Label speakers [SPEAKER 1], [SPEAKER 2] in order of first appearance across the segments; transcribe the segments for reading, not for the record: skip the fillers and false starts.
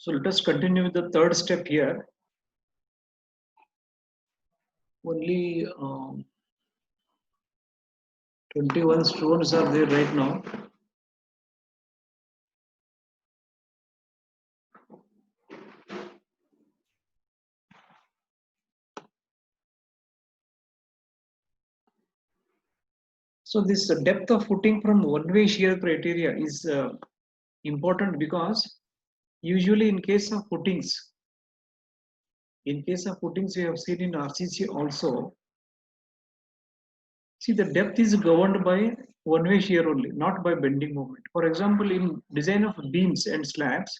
[SPEAKER 1] So let us continue with the third step here. Only 21 stones are there right now. So this depth of footing from one-way shear criteria is important because usually in case of footings, we have seen in RCC also, see the depth is governed by one-way shear only, not by bending moment. For example, in design of beams and slabs,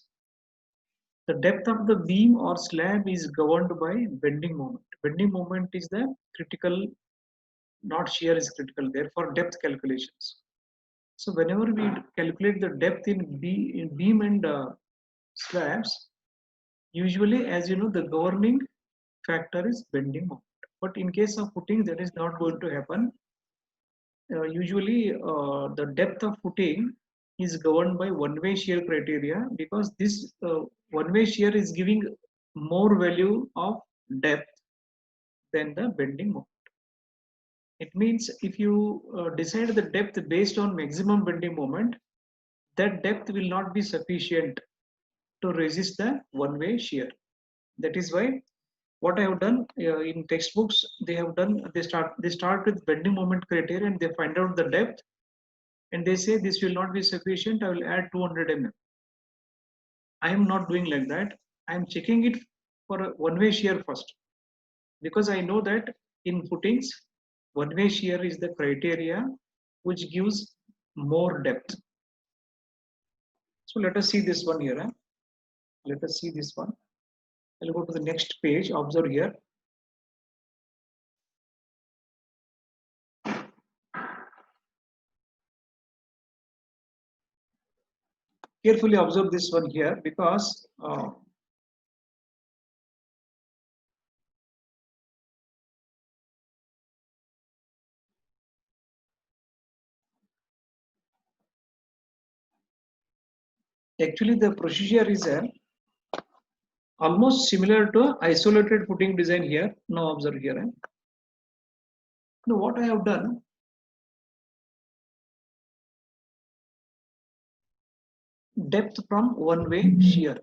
[SPEAKER 1] the depth of the beam or slab is governed by bending moment. Bending moment is the critical, not shear is critical, therefore depth calculations. So whenever we calculate the depth in beam and slabs, usually, as you know, the governing factor is bending moment. But in case of footing, that is not going to happen. Usually, the depth of footing is governed by one-way shear criteria because this one-way shear is giving more value of depth than the bending moment. It means if you decide the depth based on maximum bending moment, that depth will not be sufficient to resist the one-way shear. That is why what I have done in textbooks, they start with bending moment criteria and they find out the depth and they say this will not be sufficient, I will add 200 mm. I am not doing like that. I am checking it for a one-way shear first because I know that in footings, one-way shear is the criteria which gives more depth. So let us see this one here. Let us see this one. I'll go to the next page. Observe here. Carefully observe this one here because actually the procedure is almost similar to isolated footing design here. Now observe here. Now what I have done, depth from one-way shear.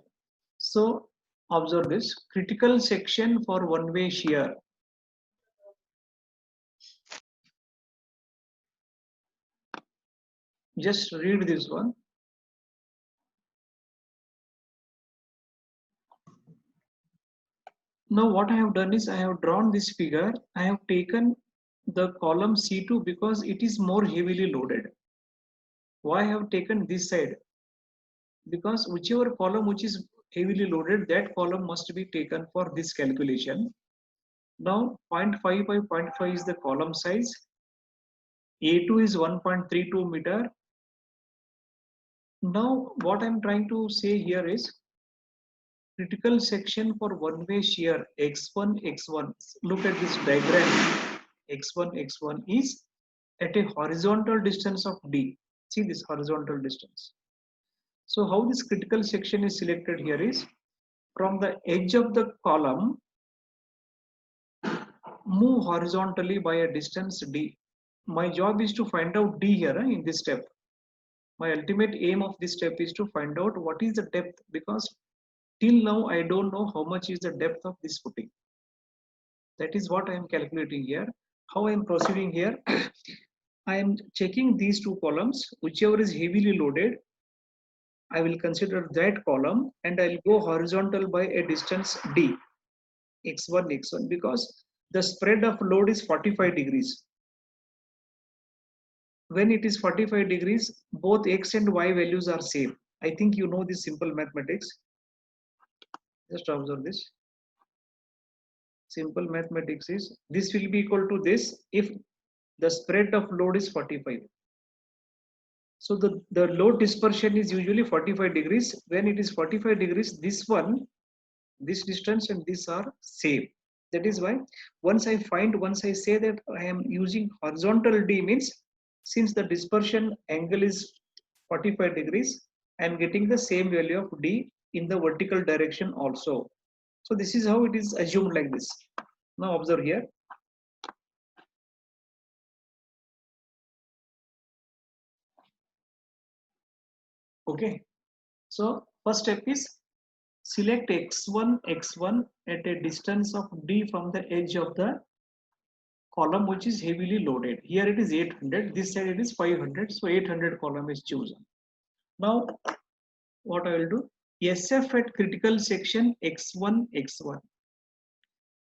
[SPEAKER 1] So observe this critical section for one-way shear. Just read this one. Now what I have done is I have drawn this figure. I have taken the column C2 because it is more heavily loaded. Why I have taken this side? Because whichever column which is heavily loaded, that column must be taken for this calculation. Now 0.5 by 0.5 is the column size. A2 is 1.32 meter. Now what I'm trying to say here is critical section for one-way shear x1 x1. Look at this diagram. X1 x1 is at a horizontal distance of d. See this horizontal distance. So how this critical section is selected here is from the edge of the column, move horizontally by a distance d. My job is to find out d here in this step. My ultimate aim of this step is to find out what is the depth because till now I don't know how much is the depth of this footing. That is what I am calculating here. How I am proceeding here, I am checking these two columns, whichever is heavily loaded, I will consider that column and I'll go horizontal by a distance d, x1, x1, because the spread of load is 45 degrees. When it is 45 degrees, both x and y values are same. I think you know this simple mathematics. Just observe this. Simple mathematics is this will be equal to this if the spread of load is 45. So the load dispersion is usually 45 degrees. When it is 45 degrees, this one, this distance and this are same. That is why once I say that I am using horizontal D means since the dispersion angle is 45 degrees, I am getting the same value of D in the vertical direction also. So this is how it is assumed like this. Now observe here. Okay. So first step is select x1 at a distance of d from the edge of the column which is heavily loaded. Here it is 800, this side it is 500, so 800 column is chosen. Now what I will do, SF at critical section x1.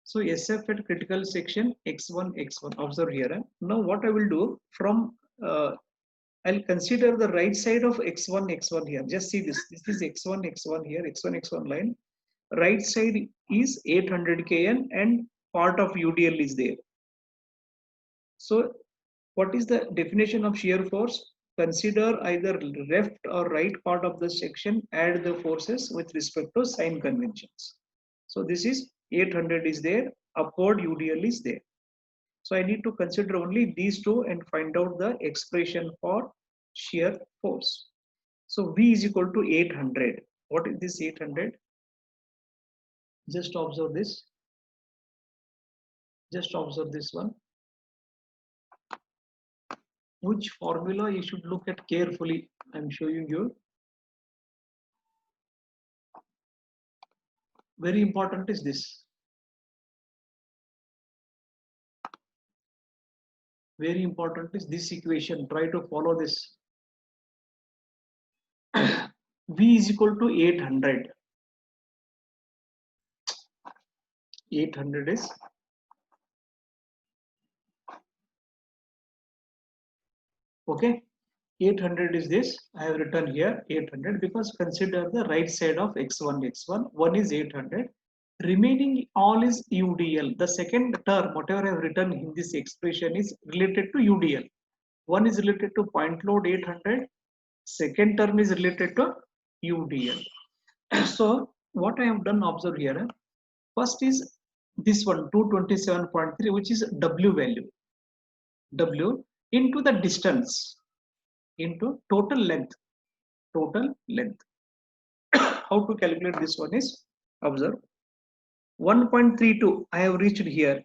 [SPEAKER 1] So SF at critical section x1. Observe here. Now what I will do, from I'll consider the right side of x1 here. Just see this. This is x1 here, x1 line. Right side is 800 kN and part of UDL is there. So what is the definition of shear force? Consider either left or right part of the section, add the forces with respect to sign conventions. So this is 800 is there, upward UDL is there. So I need to consider only these two and find out the expression for shear force. So V is equal to 800. What is this 800? Just observe this. Just observe this one. Which formula you should look at carefully. I'm showing you. Very important is this. Very important is this equation. Try to follow this. V is equal to 800. 800 is okay. 800 is this. I have written here 800 because consider the right side of x1. One is 800. Remaining all is UDL. The second term, whatever I have written in this expression, is related to UDL. One is related to point load 800. Second term is related to UDL. So what I have done, observe here. First is this one 227.3, which is W value. W into the distance into total length. Total length. How to calculate this one is, observe. 1.32 I have reached here.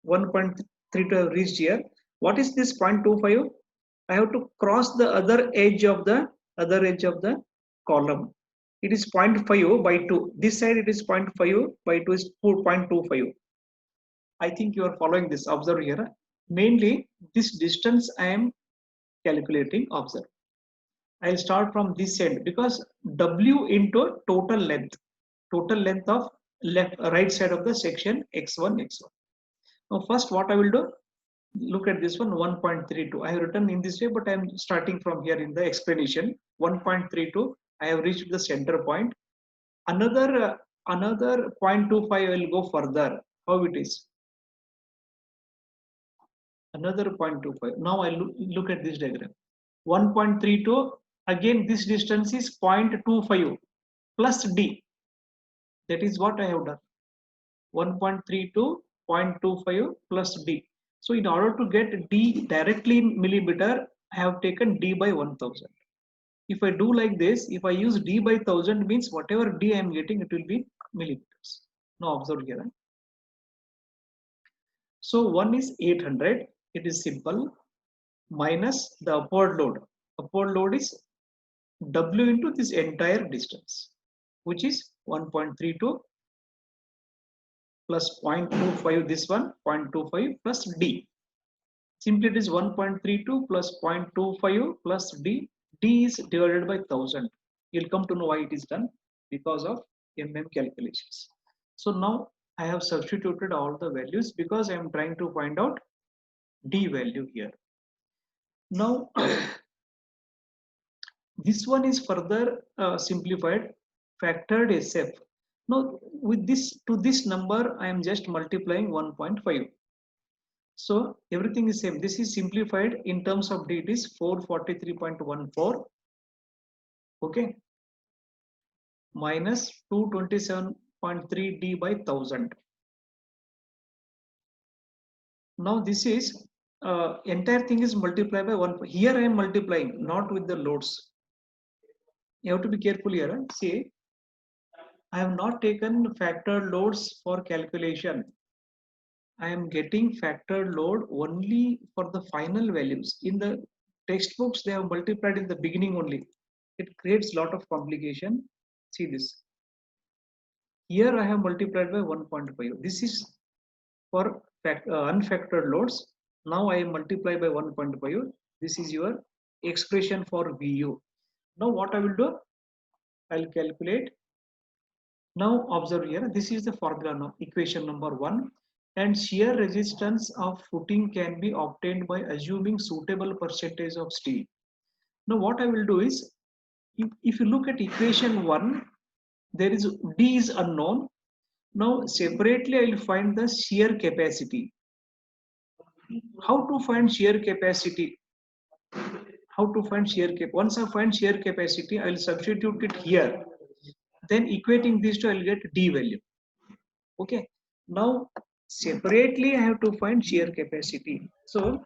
[SPEAKER 1] 1.32 I have reached here. What is this 0.25? I have to cross the other edge of the column. It is 0.5 by 2. This side it is 0.5 by 2 is 4.25. I think you are following this. Observe here. Mainly this distance I am calculating. Observe. I'll start from this end because W into total length of right side of the section x1. Now first what I will do, look at this one 1.32. I have written in this way, but I am starting from here in the explanation. 1.32 I have reached the center point. Another 0.25 I will go further. How it is? Another 0.25. Now I look at this diagram. 1.32, again this distance is 0.25 plus D. That is what I have done. 1.32, 0.25 plus D. So in order to get D directly in millimeter, I have taken D by 1000. If I do like this, if I use D by 1000, means whatever D I am getting, it will be millimeters. Now observe here. So 1 is 800. It is simple. Minus the upward load. Upward load is W into this entire distance, which is 1.32 plus 0.25, this one 0.25 plus D. Simply it is 1.32 plus 0.25 plus D. D is divided by 1000. You'll come to know why it is done, because of MM calculations. So now I have substituted all the values because I am trying to find out D value here. Now this one is further simplified, factored SF. Now with this, to this number I am just multiplying 1.5. So everything is same. This is simplified in terms of D, it is 443.14. Okay, minus 227.3 D by 1000. Now this is entire thing is multiplied by 1. Here I am multiplying, not with the loads. You have to be careful here. See, I have not taken factored loads for calculation. I am getting factored load only for the final values. In the textbooks, they have multiplied in the beginning only. It creates a lot of complication. See this. Here I have multiplied by 1.5. This is for unfactored loads. Now I multiply by 1.5. This is your expression for VU. Now what I will do? I'll calculate. Now observe here, this is the formula now, equation number 1. And shear resistance of footing can be obtained by assuming suitable percentage of steel. Now what I will do is, if you look at equation 1, there is D is unknown. Now separately I will find the shear capacity. How to find shear capacity? How to find shear capacity? Once I find shear capacity, I will substitute it here. Then equating these two, I will get D value. Okay. Now separately I have to find shear capacity. So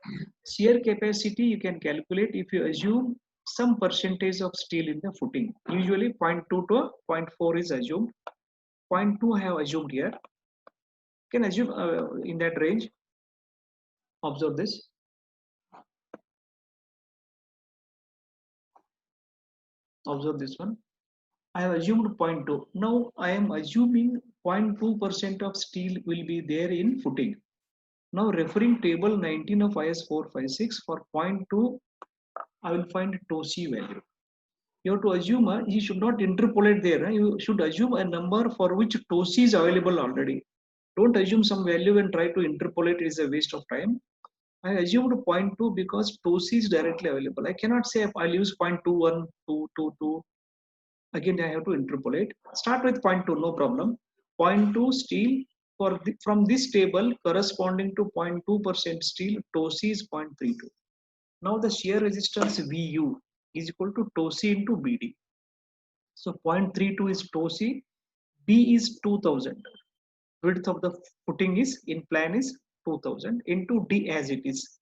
[SPEAKER 1] shear capacity you can calculate if you assume some percentage of steel in the footing. Usually 0.2 to 0.4 is assumed. 0.2 I have assumed here. You can assume in that range. Observe this. Observe this one. I have assumed 0.2. Now I am assuming 0.2% of steel will be there in footing. Now referring table 19 of IS 456 for 0.2, I will find TOSI value. You have to assume, you should not interpolate there. You should assume a number for which TOSI is available already. Don't assume some value and try to interpolate, it is a waste of time. I assumed 0.2 because TOSI is directly available. I cannot say I'll use 0.21, 2. Again, I have to interpolate. Start with 0.2, no problem. 0.2 steel from this table corresponding to 0.2% steel, TOSI is 0.32. Now the shear resistance VU is equal to TOSI into BD. So 0.32 is TOSI, B is 2000. Width of the footing is in plan is 2000 into D as it is.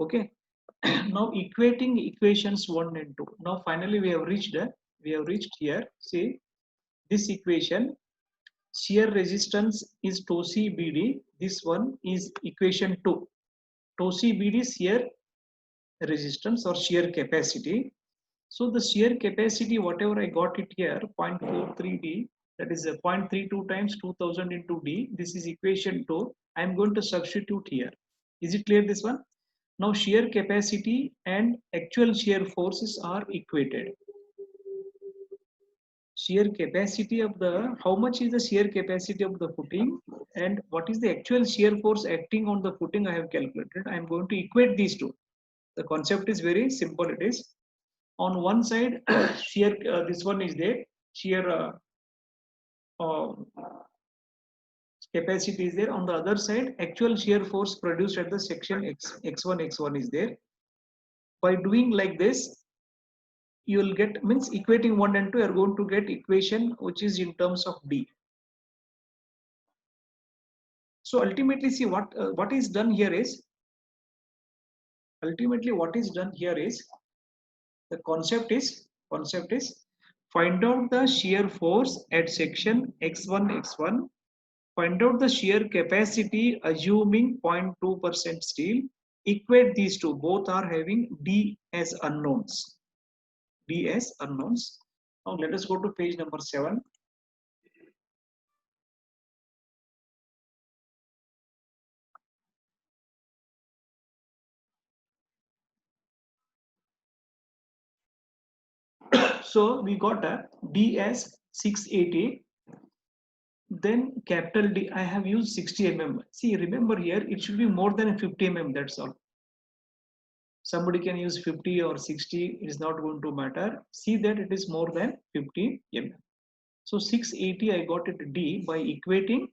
[SPEAKER 1] Okay. Now equating equations 1 and 2. Now finally we have reached here. See this equation, shear resistance is TOSI BD. This one is equation 2. TOSI BD shear resistance or shear capacity. So the shear capacity, whatever I got it here, 0.43D, that is 0.32 times 2000 into D. This is equation 2. I am going to substitute here. Is it clear this one? Now shear capacity and actual shear forces are equated. Shear capacity of how much is the shear capacity of the footing and what is the actual shear force acting on the footing I have calculated. I am going to equate these two. The concept is very simple. It is on one side shear, this one is there, shear capacity is there. On the other side, actual shear force produced at the section x1 is there. By doing like this, you will get, means equating 1 and 2, you are going to get equation which is in terms of D. So ultimately, see what is done here is, the concept is find out the shear force at section x1, find out the shear capacity assuming 0.2% steel, equate these two, both are having D as unknowns. Now let us go to page number 7. So we got a D as 680. Then capital D, I have used 60 mm. See, remember here, it should be more than 50 mm, that's all. Somebody can use 50 or 60, it is not going to matter. See that it is more than 50 mm. So 680, I got it D by equating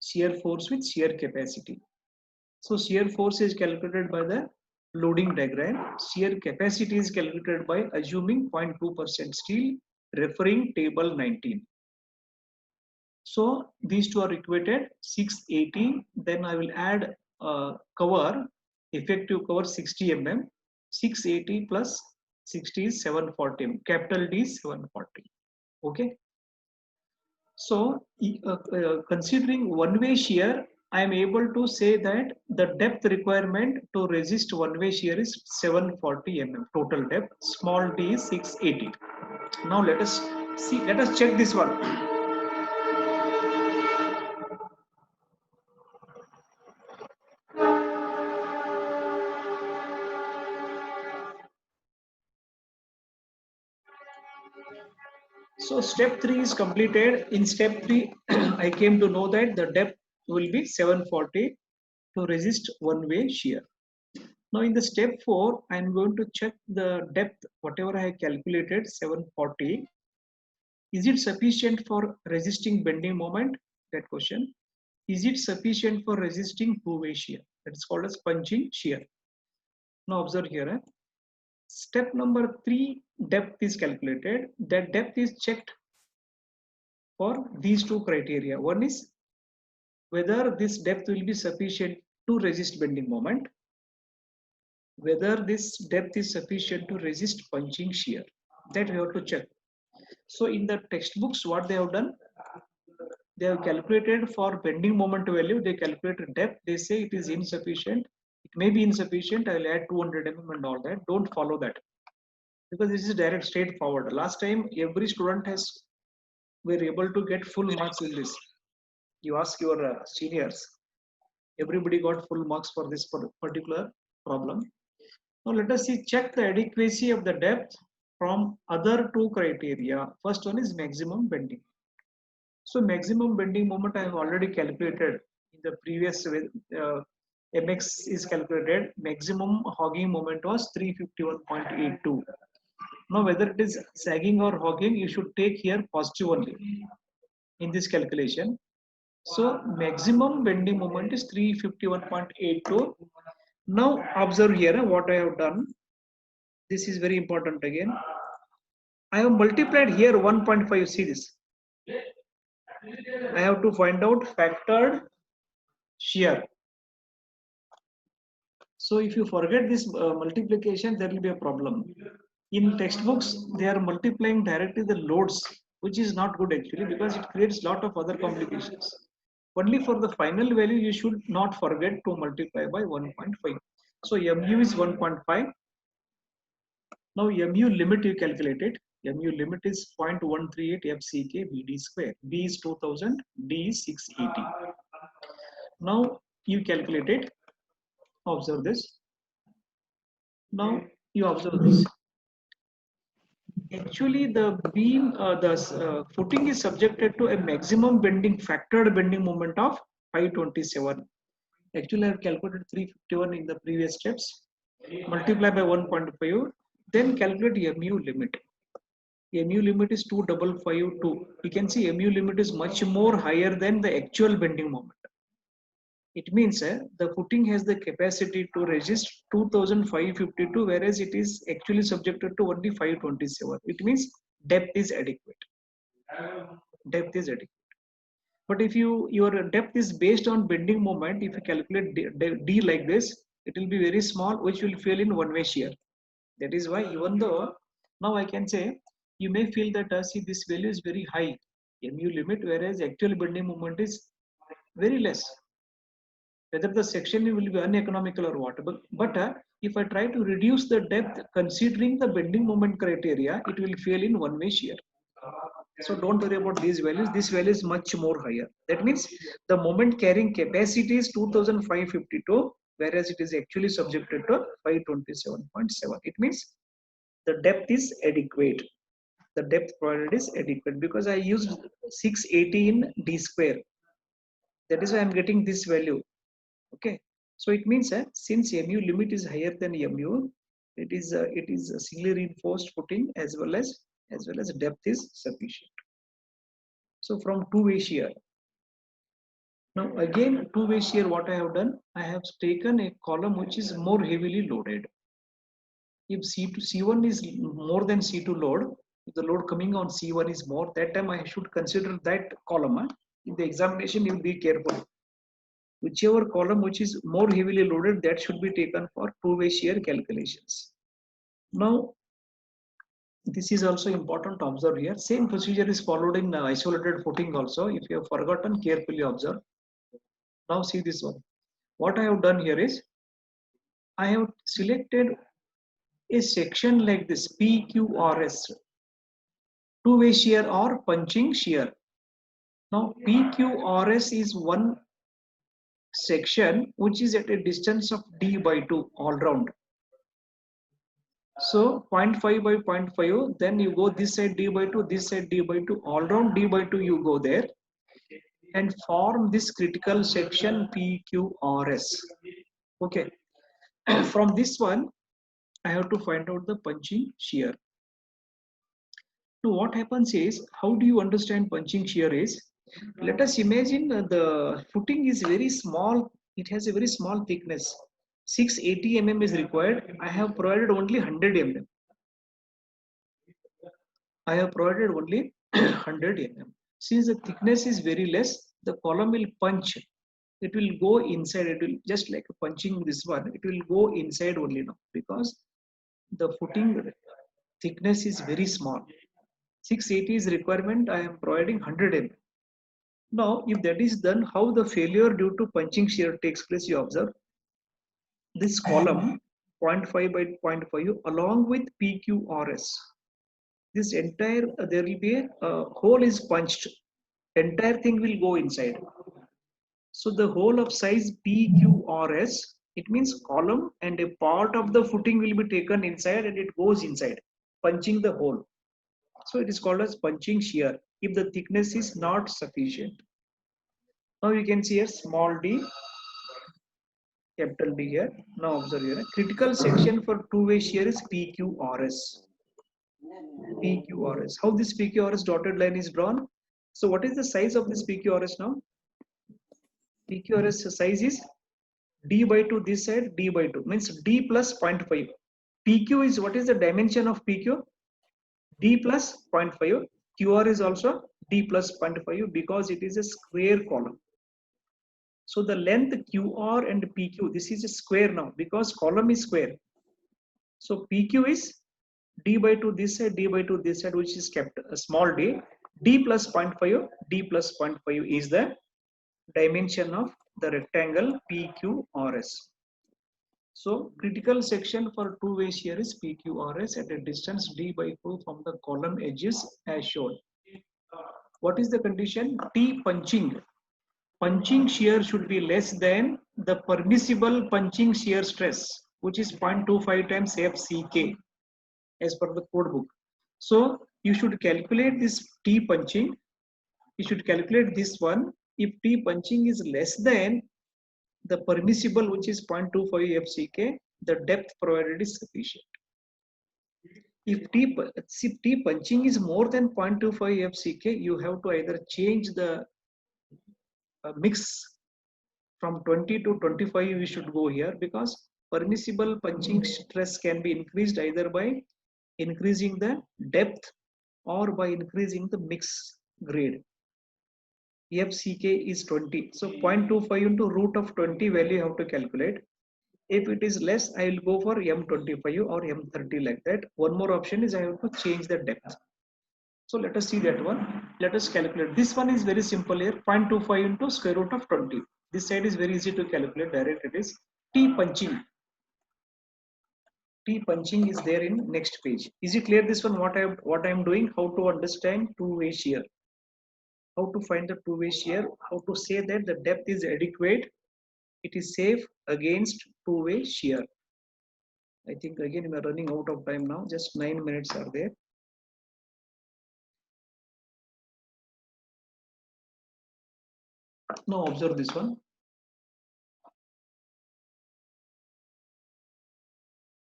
[SPEAKER 1] shear force with shear capacity. So shear force is calculated by the loading diagram. Shear capacity is calculated by assuming 0.2% steel, referring table 19. So these two are equated, 680. Then I will add cover, effective cover 60 mm. 680 plus 60 is 740 mm. Capital D is 740. Okay. So, considering one-way shear, I am able to say that the depth requirement to resist one-way shear is 740 mm total depth. Small d is 680. Now let us see. Let us check this one. So step 3 is completed. In step 3, I came to know that the depth will be 740 to resist one-way shear. Now in the step 4, I am going to check the depth, whatever I have calculated, 740. Is it sufficient for resisting bending moment? That question. Is it sufficient for resisting two-way shear? That is called as punching shear. Now observe here. Step number 3, depth is calculated. That depth is checked for these two criteria. One is whether this depth will be sufficient to resist bending moment, whether this depth is sufficient to resist punching shear. That we have to check. So in the textbooks, what they have done, they have calculated for bending moment value, they calculated depth, they say it is insufficient. It may be insufficient, I will add 200 mm and all that. Don't follow that because this is direct straightforward. Last time, every student has were able to get full marks in this. You ask your seniors, everybody got full marks for this particular problem. Now let us see, check the adequacy of the depth from other two criteria. First one is maximum bending. So maximum bending moment I have already calculated in the previous MX is calculated. Maximum hogging moment was 351.82. Now whether it is sagging or hogging, you should take here positive only in this calculation. So maximum bending moment is 351.82. Now observe here what I have done. This is very important again. I have multiplied here 1.5. See this. I have to find out factored shear. So if you forget this multiplication, there will be a problem. In textbooks, they are multiplying directly the loads, which is not good actually because it creates a lot of other complications. Only for the final value, you should not forget to multiply by 1.5. So mu is 1.5. Now mu limit you calculate it. Mu limit is 0.138 FCK BD square. B is 2000, D is 680. Now you calculate it. Observe this. Now you observe this. Actually, the beam, the footing is subjected to a maximum bending factored bending moment of 527. Actually, I have calculated 351 in the previous steps. Multiply by 1.5, then calculate mu limit. Mu limit is 2552. You can see mu limit is much more higher than the actual bending moment. It means the footing has the capacity to resist 2552, whereas it is actually subjected to only 527. It means depth is adequate. Depth is adequate. But if your depth is based on bending moment, if you calculate D like this, it will be very small, which will fail in one-way shear. That is why, even though now I can say, you may feel that see this value is very high, mu limit, whereas actual bending moment is very less. Whether the section will be uneconomical or whatever. But if I try to reduce the depth considering the bending moment criteria, it will fail in one-way shear. So don't worry about these values. This value is much more higher. That means the moment carrying capacity is 2552, whereas it is actually subjected to 527.7. It means the depth is adequate. The depth provided is adequate because I used 680 in D square. That is why I'm getting this value. Okay, so it means since mu limit is higher than mu, it is a singly reinforced footing as well as depth is sufficient. So from two-way shear. Now again, two-way shear, what I have done, I have taken a column which is more heavily loaded. If C1 is more than C2 load, if the load coming on C1 is more, that time I should consider that column. In the examination, you will be careful. Whichever column which is more heavily loaded, that should be taken for two-way shear calculations. Now, This is also important to observe here. Same procedure is followed in isolated footing also. If you have forgotten, carefully observe. Now see this one. What I have done here is I have selected a section like this PQRS, two-way shear or punching shear. Now PQRS is one section which is at a distance of d by 2 all round. So 0.5 by 0.5, then you go this side d by 2, this side d by 2, all round d by 2 you go there and form this critical section PQRS. Okay, from this one I have to find out the punching shear. Now what happens is, how do you understand punching shear is, let us imagine the footing is very small, it has a very small thickness. 680 mm is required. I have provided only 100 mm. I have provided only 100 mm. Since the thickness is very less, the column will punch. It will go inside. It will just like punching this one. It will go inside only now because the footing thickness is very small. 680 is requirement. I am providing 100 mm. Now, if that is done, how the failure due to punching shear takes place? You observe this column 0.5 by 0.5 along with PQRS. This entire there will be a hole is punched, entire thing will go inside. So the hole of size PQRS, it means column and a part of the footing will be taken inside and it goes inside, punching the hole. So it is called as punching shear if the thickness is not sufficient. Now you can see here small d, capital D here. Now observe here, critical section for two-way shear is PQRS. PQRS. How this PQRS dotted line is drawn? So what is the size of this PQRS now? PQRS size is D by 2 this side, D by 2 means D plus 0.5. PQ is, what is the dimension of PQ? D plus 0.5. QR is also D plus 0.5 because it is a square column. So the length QR and PQ, this is a square now because column is square. So PQ is D by 2 this side, D by 2 this side, which is kept a small d. D plus 0.5, D plus 0.5 is the dimension of the rectangle PQRS. So critical section for two-way shear is PQRS at a distance d by 2 from the column edges as shown. What is the condition? T punching. Punching shear should be less than the permissible punching shear stress, which is 0.25 times FCK as per the code book. So you should calculate this T punching. You should calculate this one. If T punching is less than the permissible, which is 0.25 FCK, the depth provided is sufficient. If T punching is more than 0.25 FCK, you have to either change the mix from 20 to 25. We should go here because permissible punching stress can be increased either by increasing the depth or by increasing the mix grade. FCK is 20. So 0.25 into root of 20 value you have to calculate. If it is less, I will go for M25 or M30 like that. One more option is I have to change the depth. So let us see that one. Let us calculate. This one is very simple here. 0.25 into square root of 20. This side is very easy to calculate. Direct it is T punching. T punching is there in next page. Is it clear this one? What I am doing? How to understand two-way shear? How to find the two-way shear? How to say that the depth is adequate? It is safe against two-way shear. I think again we are running out of time now. Just 9 minutes are there. Now observe this one.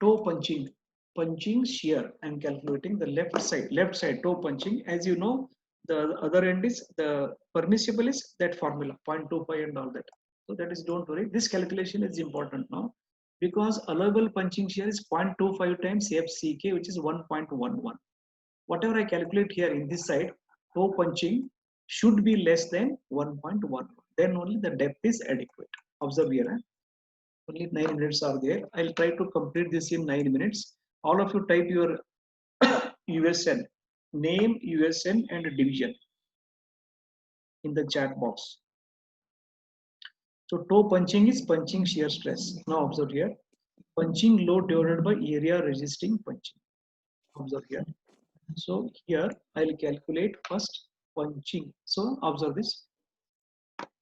[SPEAKER 1] Toe punching, punching shear. I am calculating the left side toe punching. As you know, the other end is the permissible is that formula 0.25 and all that. So that is, don't worry. This calculation is important now because allowable punching shear is 0.25 times FCK, which is 1.11. Whatever I calculate here in this side, toe punching should be less than 1.1. Then only the depth is adequate. Observe here. Only 9 minutes are there. I'll try to complete this in 9 minutes. All of you type your USN, name, USN and division in the chat box. So toe punching is punching shear stress. Now observe here, punching load divided by area resisting punching. Observe here. So here I'll calculate first punching. So observe this.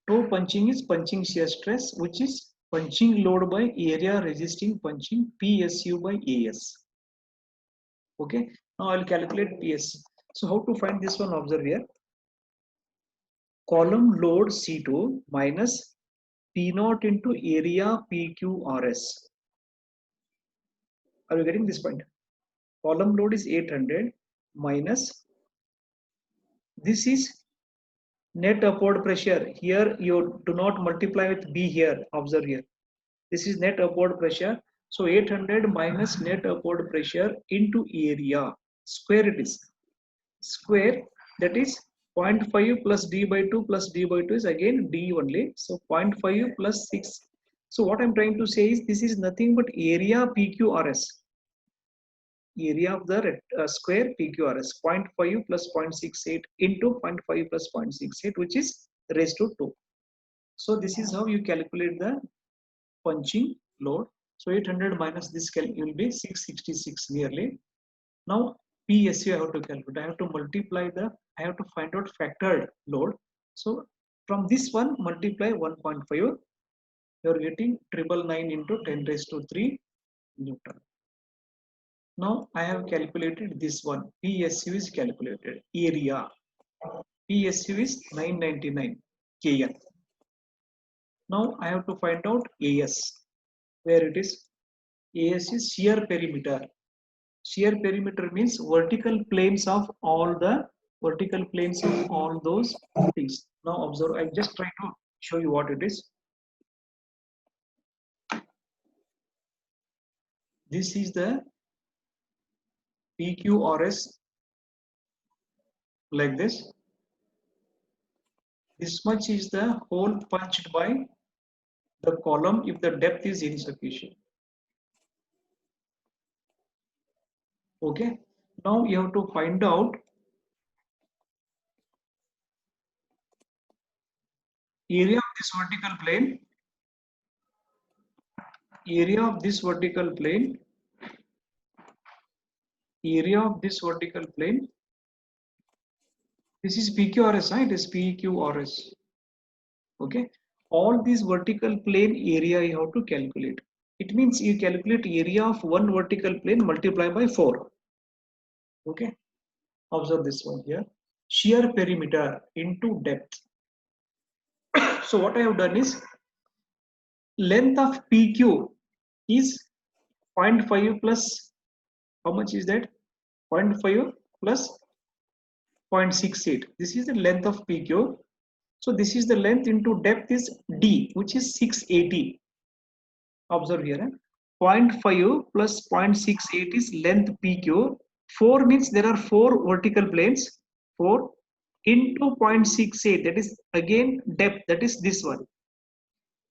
[SPEAKER 1] Toe punching is punching shear stress, which is punching load by area resisting punching PSU by AS. Okay. Now I'll calculate PS. So how to find this one? Observe here. Column load C2 minus P0 into area PQRS. Are you getting this point? Column load is 800 minus, this is net upward pressure. Here you do not multiply with B here. Observe here. This is net upward pressure. So 800 minus net upward pressure into area. Square it is. Square, that is 0.5 plus D by 2 plus D by 2 is again D only. So 0.5 plus 6. So what I'm trying to say is this is nothing but area PQRS. Area of the square PQRS, 0.5 plus 0.68 into 0.5 plus 0.68, which is raised to 2. So this is how you calculate the punching load. So 800 minus this will be 666 nearly. Now PSU I have to calculate. I have to multiply I have to find out factored load. So from this one multiply 1.5, you are getting 999 into 10 raised to 3 Newton. Now I have calculated this one. PSU is calculated. Area. PSU is 999 KN. Now I have to find out AS. Where it is? AS is shear perimeter. Shear perimeter means vertical planes of all those things. Now observe. I just try to show you what it is. This is the PQRS like this. This much is the hole punched by the column if the depth is insufficient. Okay. Now you have to find out area of this vertical plane. Area of this vertical plane. Area of this vertical plane. This is PQRS, right? It is PQRS. Okay. All these vertical plane area you have to calculate. It means you calculate area of one vertical plane multiply by 4. Okay. Observe this one here. Shear perimeter into depth. So what I have done is length of PQ is 0.5 plus, how much is that? 0.5 plus 0.68. This is the length of PQ. So this is the length into depth is D, which is 680. Observe here. 0.5 plus 0.68 is length PQ. 4 means there are 4 vertical planes. 4 into 0.68, that is again depth, that is this one.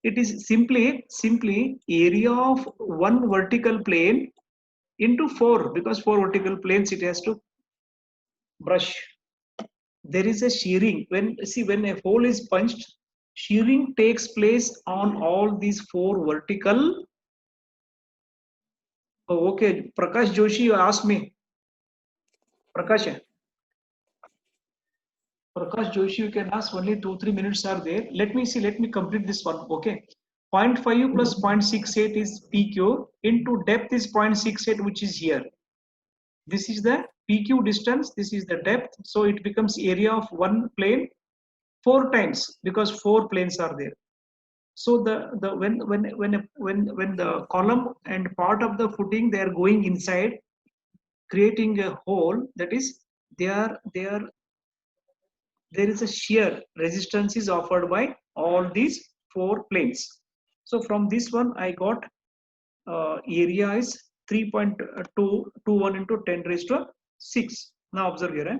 [SPEAKER 1] It is simply area of one vertical plane into 4, because 4 vertical planes it has to brush. There is a shearing. When a hole is punched, shearing takes place on all these 4 vertical. Oh, okay, Prakash Joshi, you asked me. Prakash Joshi, you can ask, only 2-3 minutes are there. Let me complete this one. Okay. 0.5 plus 0.68 is PQ into depth is 0.68, which is here. This is the PQ distance, this is the depth. So it becomes area of one plane 4 times, because 4 planes are there. So when the column and part of the footing they are going inside, creating a hole, that is there is a shear resistance is offered by all these 4 planes. So from this one I got area is 3.221 into 10 raised to 6. Now observe here.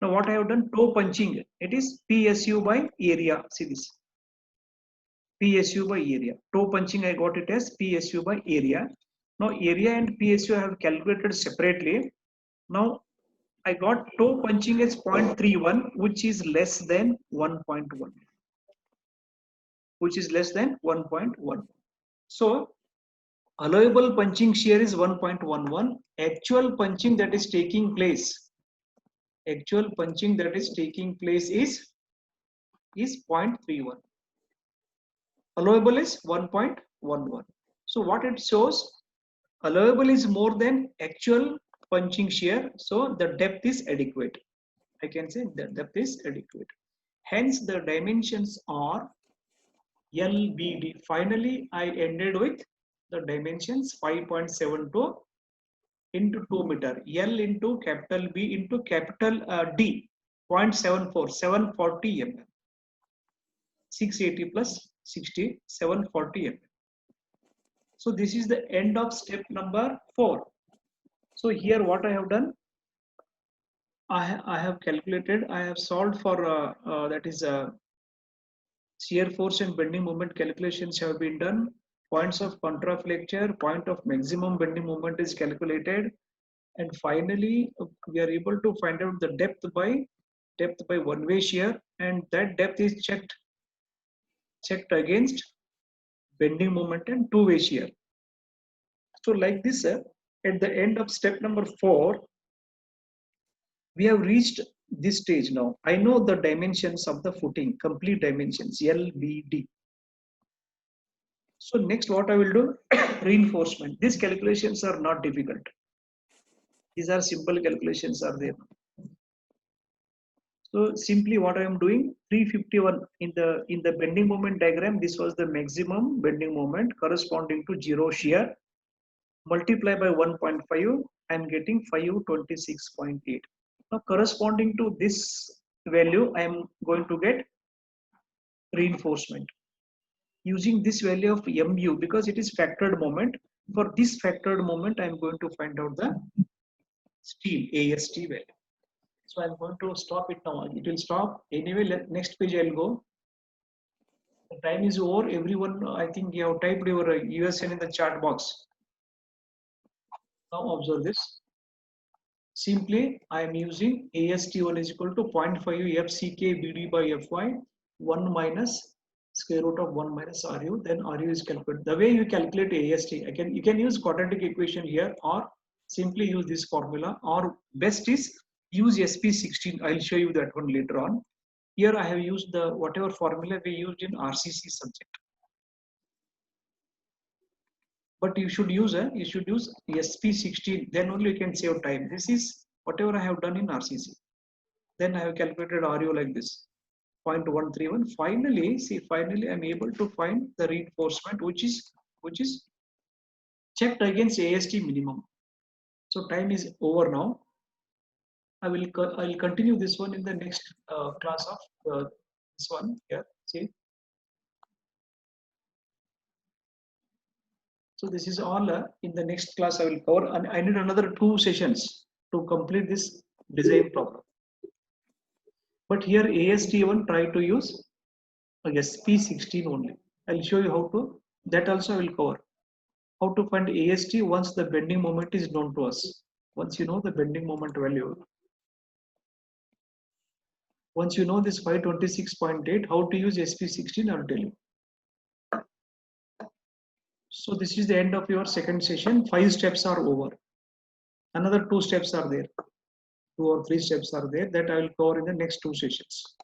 [SPEAKER 1] Now what I have done, toe punching, it is PSU by area. See this, PSU by area. Toe punching I got it as PSU by area. Now area and PSU I have calculated separately. Now I got toe punching as 0.31, which is less than 1.1, which is less than 1.1. So allowable punching shear is 1.11. Actual punching that is taking place, is 0.31. Allowable is 1.11. So what it shows, allowable is more than actual punching shear, so the depth is adequate. I can say the depth is adequate. Hence the dimensions are LBD. Finally, I ended with the dimensions 5.72 into 2 meter, L into capital B into capital D, 0.74, 740 mm. 680 plus 60, 740 mm. So this is the end of step number 4. So here what I have done, I have calculated, I have solved for that is shear force and bending moment calculations have been done. Points of contraflexure, point of maximum bending moment is calculated, and finally we are able to find out the depth by one-way shear, and that depth is checked against bending moment and two-way shear. So like this, at the end of step number 4, we have reached this stage now. I know the dimensions of the footing, complete dimensions, L, B, D. So next what I will do, reinforcement. These calculations are not difficult. These are simple calculations are there. So simply what I am doing, 351 in the bending moment diagram, this was the maximum bending moment corresponding to 0 shear. Multiply by 1.5, I am getting 526.8. Now corresponding to this value, I am going to get reinforcement. Using this value of mu, because it is factored moment, for this factored moment, I am going to find out the steel AST value. So I'm going to stop it now. It will stop. Anyway, next page I'll go. The time is over. Everyone, I think you have typed your USN in the chat box. Now observe this. Simply, I am using AST1 is equal to 0.5 FCK BD by FY 1 minus square root of 1 minus RU. Then RU is calculated. The way you calculate AST, you can use quadratic equation here, or simply use this formula, or best is use SP16. I'll show you that one later on. Here I have used the whatever formula we used in RCC subject. But you should use SP16. Then only you can save time. This is whatever I have done in RCC. Then I have calculated RU like this, 0.131. Finally, I'm able to find the reinforcement, which is checked against AST minimum. So time is over now. I'll continue this one in the next class of this one here. See. So this is all in the next class I will cover, and I need another 2 sessions to complete this design problem. But here AST1 try to use SP16 only. I'll show you how to. That also I will cover. How to find AST once the bending moment is known to us. Once you know the bending moment value. Once you know this 526.8, how to use SP16, I'll tell you. So this is the end of your second session. 5 steps are over. Another 2 steps are there. 2 or 3 steps are there that I will cover in the next 2 sessions.